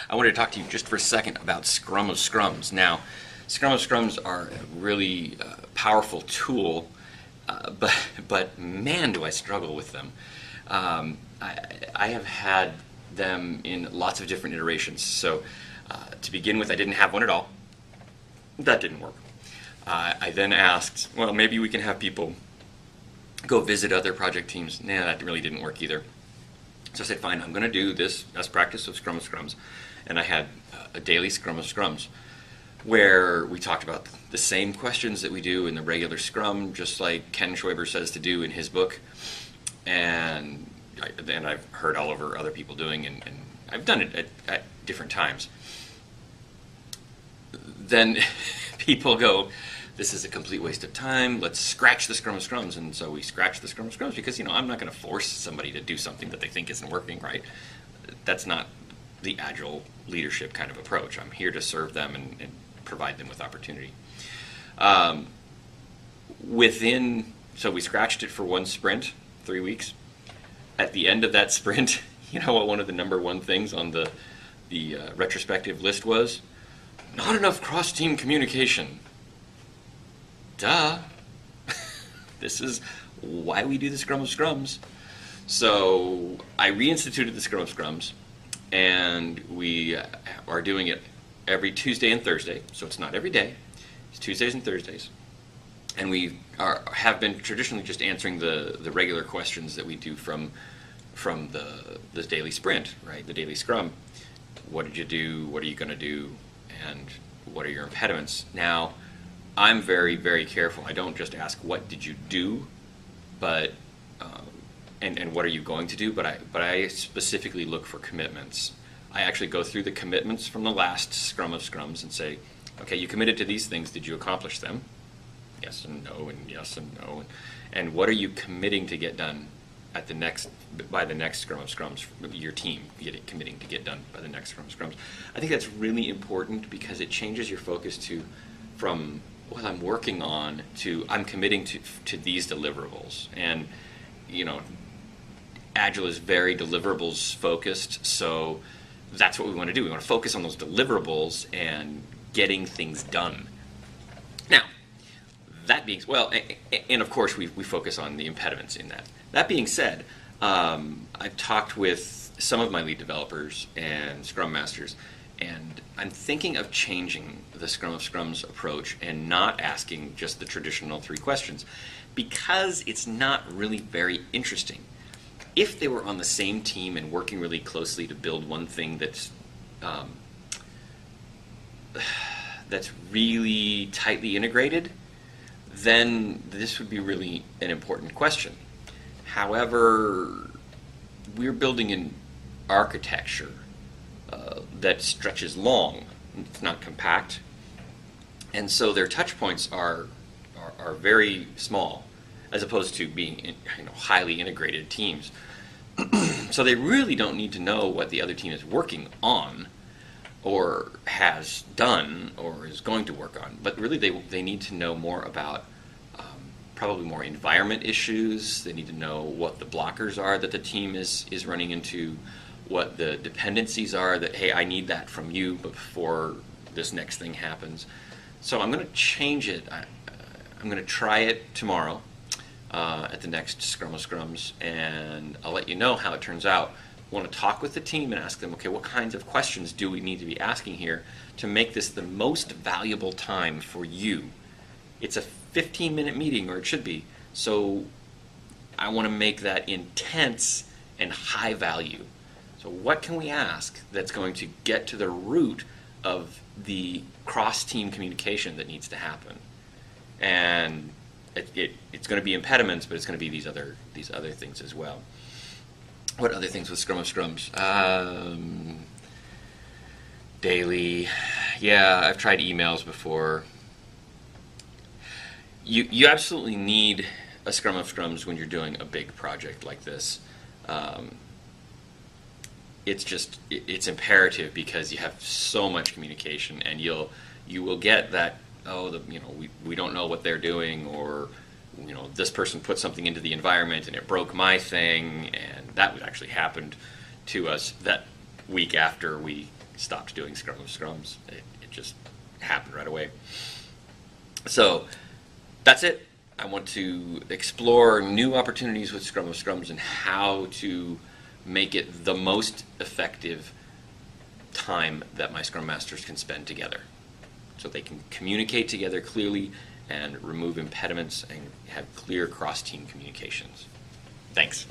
I wanted to talk to you just for a second about Scrum of Scrums. Now, Scrum of Scrums are a really powerful tool, but man, do I struggle with them. I have had them in lots of different iterations. So to begin with, I didn't have one at all. That didn't work. I then asked, well, maybe we can have people go visit other project teams. Nah, that really didn't work either. So I said, fine, I'm going to do this best practice of Scrum of Scrums. And I had a daily Scrum of Scrums where we talked about the same questions that we do in the regular Scrum, just like Ken Schwaber says to do in his book. And I've heard all over other people doing, and I've done it at different times. Then people go, this is a complete waste of time, let's scratch the Scrum of Scrums. And so we scratch the Scrum of Scrums because, I'm not going to force somebody to do something that they think isn't working right. That's not the agile leadership kind of approach. I'm here to serve them and provide them with opportunity. So we scratched it for one sprint, 3 weeks. At the end of that sprint, you know what one of the number one things on the retrospective list was? Not enough cross-team communication. Duh. This is why we do the Scrum of Scrums. So I reinstituted the Scrum of Scrums, and we are doing it every Tuesday and Thursday. So it's not every day. It's Tuesdays and Thursdays. And we have been traditionally just answering the regular questions that we do from the daily sprint, right? The daily Scrum. What did you do? What are you going to do? And what are your impediments? Now, I'm very, very careful. I don't just ask what did you do, but and what are you going to do. But I specifically look for commitments. I actually go through the commitments from the last Scrum of Scrums and say, okay, you committed to these things. Did you accomplish them? Yes and no, and yes and no. And what are you committing to get done by the next Scrum of Scrums? Your team committing to get done by the next Scrum of Scrums. I think that's really important because it changes your focus from what I'm working on to I'm committing to these deliverables. And Agile is very deliverables focused, so that's what we want to do. We want to focus on those deliverables and getting things done. Now, that being and of course we focus on the impediments in that. That being said, I've talked with some of my lead developers and Scrum Masters, and I'm thinking of changing the Scrum of Scrums approach and not asking just the traditional 3 questions because it's not really very interesting. If they were on the same team and working really closely to build one thing that's really tightly integrated, then this would be really an important question. However, we're building an architecture that stretches long. It's not compact. And so their touch points are very small as opposed to being highly integrated teams. So they really don't need to know what the other team is working on or has done or is going to work on. But really they need to know more about probably more environment issues. They need to know what the blockers are that the team is running into, what the dependencies are that, hey, I need that from you before this next thing happens. So I'm going to change it. I'm going to try it tomorrow at the next Scrum of Scrums, and I'll let you know how it turns out. I want to talk with the team and ask them, okay, what kinds of questions do we need to be asking here to make this the most valuable time for you? It's a 15-minute meeting, or it should be, so I want to make that intense and high value. So what can we ask that's going to get to the root of the cross-team communication that needs to happen? And it's going to be impediments, but it's going to be these other things as well. What other things with Scrum of Scrums? Daily. Yeah, I've tried emails before. You absolutely need a Scrum of Scrums when you're doing a big project like this. It's imperative because you have so much communication, and you will get that, we don't know what they're doing, or this person put something into the environment and it broke my thing, and that actually happened to us that week after we stopped doing Scrum of Scrums. It just happened right away. So that's it. I want to explore new opportunities with Scrum of Scrums and how to make it the most effective time that my Scrum Masters can spend together, so they can communicate together clearly and remove impediments and have clear cross-team communications. Thanks.